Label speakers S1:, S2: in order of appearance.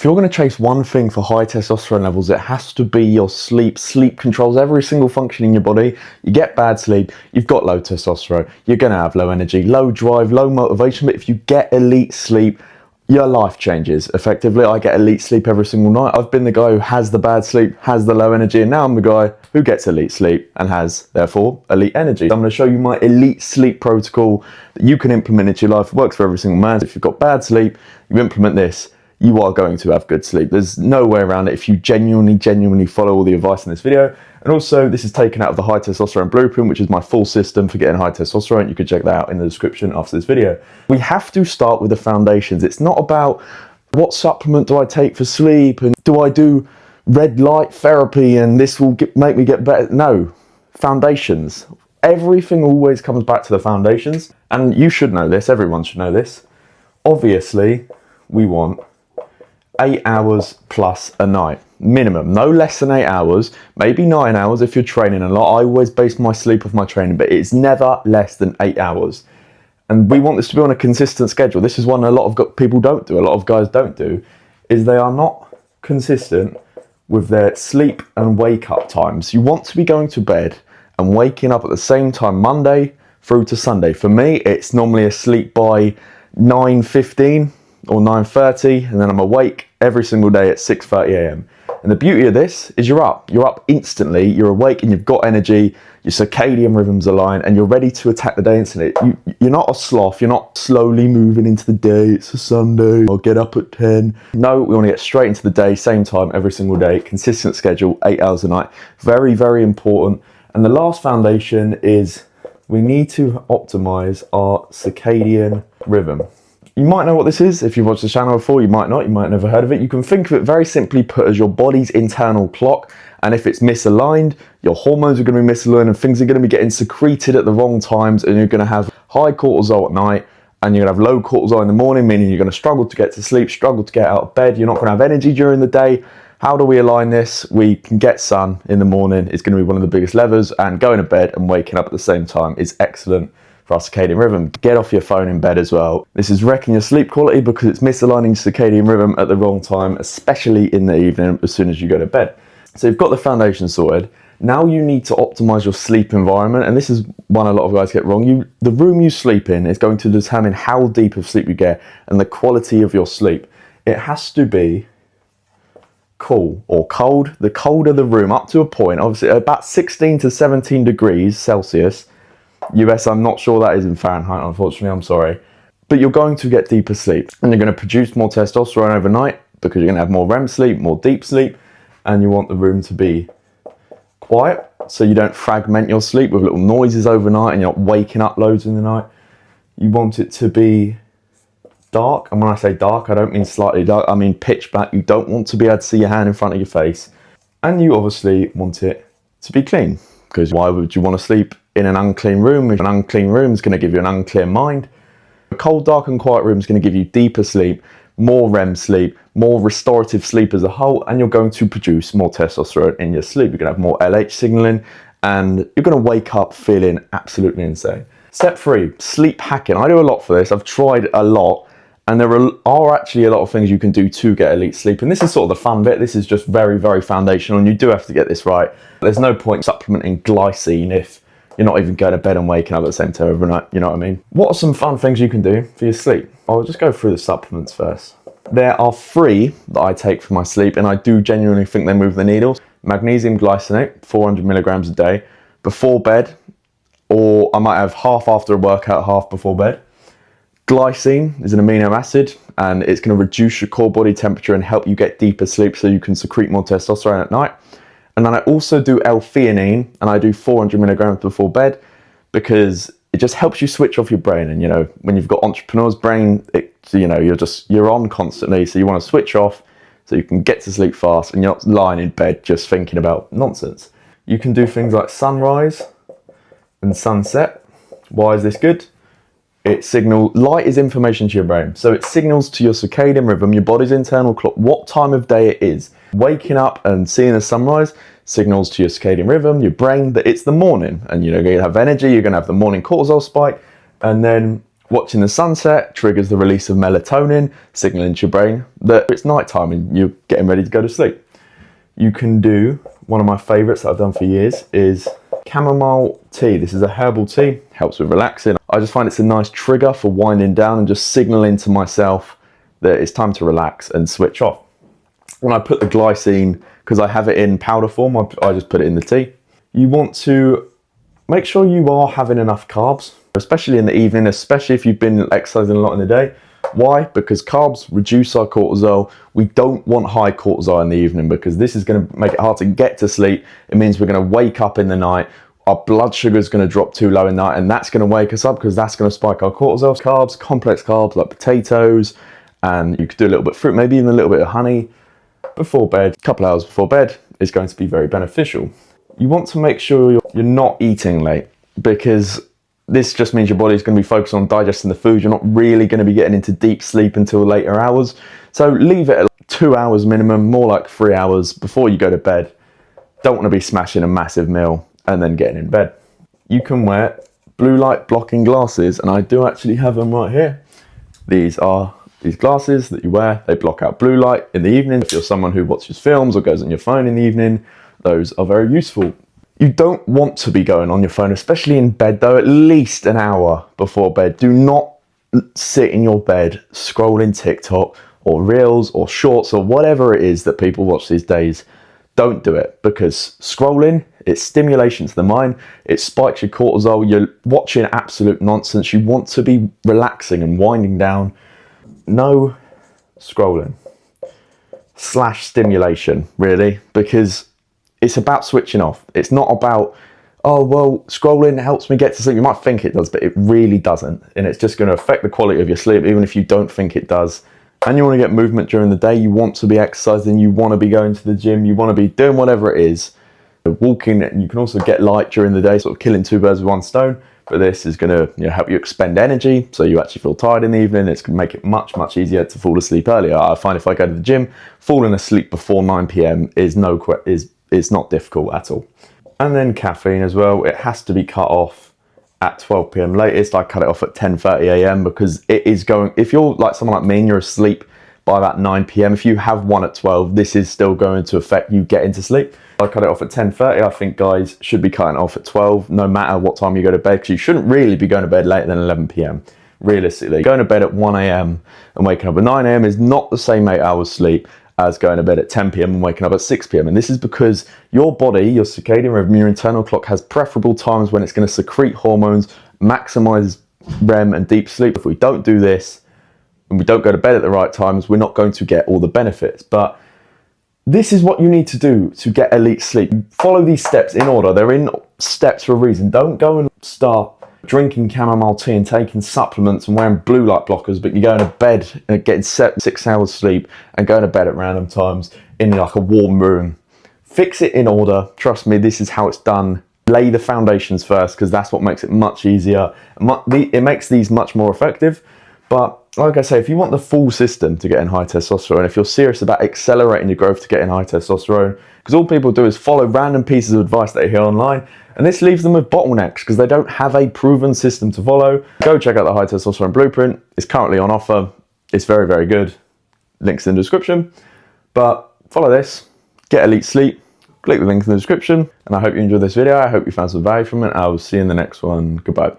S1: If you're going to chase one thing for high testosterone levels, it has to be your sleep. Sleep controls every single function in your body. You get bad sleep, you've got low testosterone, you're going to have low energy, low drive, low motivation. But if you get elite sleep, your life changes. Effectively, I get elite sleep every single night. I've been the guy who has the bad sleep, has the low energy, and now I'm the guy who gets elite sleep and has, therefore, elite energy. I'm going to show you my elite sleep protocol that you can implement into your life. It works for every single man. If you've got bad sleep, you implement this, you are going to have good sleep. There's no way around it if you genuinely follow all the advice in this video. And also, this is taken out of the High Testosterone Blueprint, which is my full system for getting high testosterone. You can check that out in the description after this video. We have to start with the foundations. It's not about what supplement do I take for sleep and do I do red light therapy and this will make me get better. No, foundations. Everything always comes back to the foundations. And you should know this, everyone should know this. Obviously, we want 8 hours plus a night. Minimum, no less than 8 hours, maybe 9 hours if you're training a lot. I always base my sleep off my training, but it's never less than 8 hours. And we want this to be on a consistent schedule. This is one a lot of people don't do, a lot of guys don't do, is they are not consistent with their sleep and wake up times. You want to be going to bed and waking up at the same time Monday through to Sunday. For me, it's normally asleep by 9:15 or 9:30, and then I'm awake every single day at 6:30 a.m. And the beauty of this is you're up instantly, you're awake and you've got energy, your circadian rhythms align and you're ready to attack the day instantly. You're not a sloth, you're not slowly moving into the day, it's a Sunday, I'll get up at 10. No, we want to get straight into the day, same time every single day, consistent schedule, 8 hours a night. Very, very important. And the last foundation is we need to optimize our circadian rhythm. You might know what this is. If you've watched the channel before, you might not, you might have never heard of it. You can think of it very simply put as your body's internal clock. And if it's misaligned, your hormones are going to be misaligned and things are going to be getting secreted at the wrong times and you're going to have high cortisol at night and you're going to have low cortisol in the morning, meaning you're going to struggle to get to sleep, struggle to get out of bed. You're not going to have energy during the day. How do we align this? We can get sun in the morning. It's going to be one of the biggest levers, and going to bed and waking up at the same time is excellent for our circadian rhythm. Get off your phone in bed as well. This is wrecking your sleep quality because it's misaligning circadian rhythm at the wrong time, especially in the evening as soon as you go to bed. So you've got the foundation sorted. Now you need to optimize your sleep environment, and this is one a lot of guys get wrong. The room you sleep in is going to determine how deep of sleep you get and the quality of your sleep. It has to be cool or cold. The colder the room, up to a point, obviously about 16 to 17 degrees Celsius, US, I'm not sure that is in Fahrenheit, unfortunately, I'm sorry. But you're going to get deeper sleep and you're going to produce more testosterone overnight because you're going to have more REM sleep, more deep sleep, and you want the room to be quiet so you don't fragment your sleep with little noises overnight and you're not waking up loads in the night. You want it to be dark, and when I say dark, I don't mean slightly dark, I mean pitch black. You don't want to be able to see your hand in front of your face. And you obviously want it to be clean, because why would you want to sleep in an unclean room? An unclean room is going to give you an unclear mind. A cold, dark and quiet room is going to give you deeper sleep, more REM sleep, more restorative sleep as a whole, and you're going to produce more testosterone in your sleep. You're going to have more LH signaling and you're going to wake up feeling absolutely insane. Step 3, sleep hacking. I do a lot for this. I've tried a lot, and there are actually a lot of things you can do to get elite sleep. And this is sort of the fun bit. This is just very, very foundational, and you do have to get this right. There's no point supplementing glycine if you're not even going to bed and waking up at the same time overnight, you know what I mean? What are some fun things you can do for your sleep? I'll just go through the supplements first. There are 3 that I take for my sleep, and I do genuinely think they move the needle. Magnesium glycinate, 400 milligrams a day, before bed, or I might have half after a workout, half before bed. Glycine is an amino acid, and it's going to reduce your core body temperature and help you get deeper sleep so you can secrete more testosterone at night. And then I also do L-theanine, and I do 400 milligrams before bed because it just helps you switch off your brain. And, you know, when you've got entrepreneur's brain, you're on constantly. So you want to switch off so you can get to sleep fast and you're not lying in bed just thinking about nonsense. You can do things like sunrise and sunset. Why is this good? Light is information to your brain. So it signals to your circadian rhythm, your body's internal clock, what time of day it is. Waking up and seeing the sunrise signals to your circadian rhythm, your brain, that it's the morning. And you're going to have energy, you're going to have the morning cortisol spike. And then Watching the sunset triggers the release of melatonin, signaling to your brain that it's nighttime and you're getting ready to go to sleep. You can do, one of my favourites that I've done for years is chamomile tea. This is a herbal tea, helps with relaxing. I just find it's a nice trigger for winding down and just signalling to myself that it's time to relax and switch off. When I put the glycine, because I have it in powder form, I just put it in the tea. You want to make sure you are having enough carbs, especially in the evening, especially if you've been exercising a lot in the day. Why? Because carbs reduce our cortisol. We don't want high cortisol in the evening because this is going to make it hard to get to sleep. It means we're going to wake up in the night. Our blood sugar is going to drop too low in the night, and that's going to wake us up because that's going to spike our cortisol. Carbs, complex carbs like potatoes, and you could do a little bit of fruit, maybe even a little bit of honey before bed, a couple hours before bed is going to be very beneficial. You want to make sure you're not eating late because this just means your body's going to be focused on digesting the food. You're not really going to be getting into deep sleep until later hours. So leave it at 2 hours minimum, more like 3 hours before you go to bed. Don't want to be smashing a massive meal and then getting in bed. You can wear blue light blocking glasses, and I do actually have them right here. These are these glasses that you wear. They block out blue light in the evening. If you're someone who watches films or goes on your phone in the evening, those are very useful. You don't want to be going on your phone, especially in bed though, at least an hour before bed. Do not sit in your bed scrolling TikTok or Reels or Shorts or whatever it is that people watch these days. Don't do it, because scrolling, it's stimulation to the mind. It spikes your cortisol. You're watching absolute nonsense. You want to be relaxing and winding down. No scrolling / stimulation, really, because it's about switching off. It's not about, oh, well, scrolling helps me get to sleep. You might think it does, but it really doesn't. And it's just going to affect the quality of your sleep, even if you don't think it does. And you want to get movement during the day. You want to be exercising. You want to be going to the gym. You want to be doing whatever it is. Walking, you can also get light during the day, sort of killing two birds with one stone. But this is going to help you expend energy, so you actually feel tired in the evening. It's going to make it much, much easier to fall asleep earlier. I find if I go to the gym, falling asleep before 9 p.m. is not difficult at all. And then caffeine as well. It has to be cut off at 12 p.m. latest. I cut it off at 10:30 a.m. because it is going, if you're like someone like me and you're asleep by about 9 p.m, if you have one at 12, this is still going to affect you getting to sleep. I cut it off at 10:30. I think guys should be cutting it off at 12, no matter what time you go to bed, because you shouldn't really be going to bed later than 11 p.m. Realistically, going to bed at 1 a.m. and waking up at 9 a.m. is not the same 8 hours sleep as going to bed at 10 p.m. and waking up at 6 p.m. And this is because your body, your circadian rhythm, your internal clock has preferable times when it's going to secrete hormones, maximize REM and deep sleep. If we don't do this and we don't go to bed at the right times, we're not going to get all the benefits. But this is what you need to do to get elite sleep. Follow these steps in order. They're in steps for a reason. Don't go and start drinking chamomile tea and taking supplements and wearing blue light blockers, but you're going to bed and getting 6 hours sleep and going to bed at random times in like a warm room. Fix it in order. Trust me, this is how it's done. Lay the foundations first, because that's what makes it much easier. It makes these much more effective. But like I say, if you want the full system to get in high testosterone, if you're serious about accelerating your growth to get in high testosterone, because all people do is follow random pieces of advice they hear online, and this leaves them with bottlenecks because they don't have a proven system to follow. Go check out the High Testosterone Blueprint. It's currently on offer. It's very, very good. Links in the description. But follow this, get elite sleep, click the link in the description, and I hope you enjoyed this video. I hope you found some value from it. I will see you in the next one. Goodbye.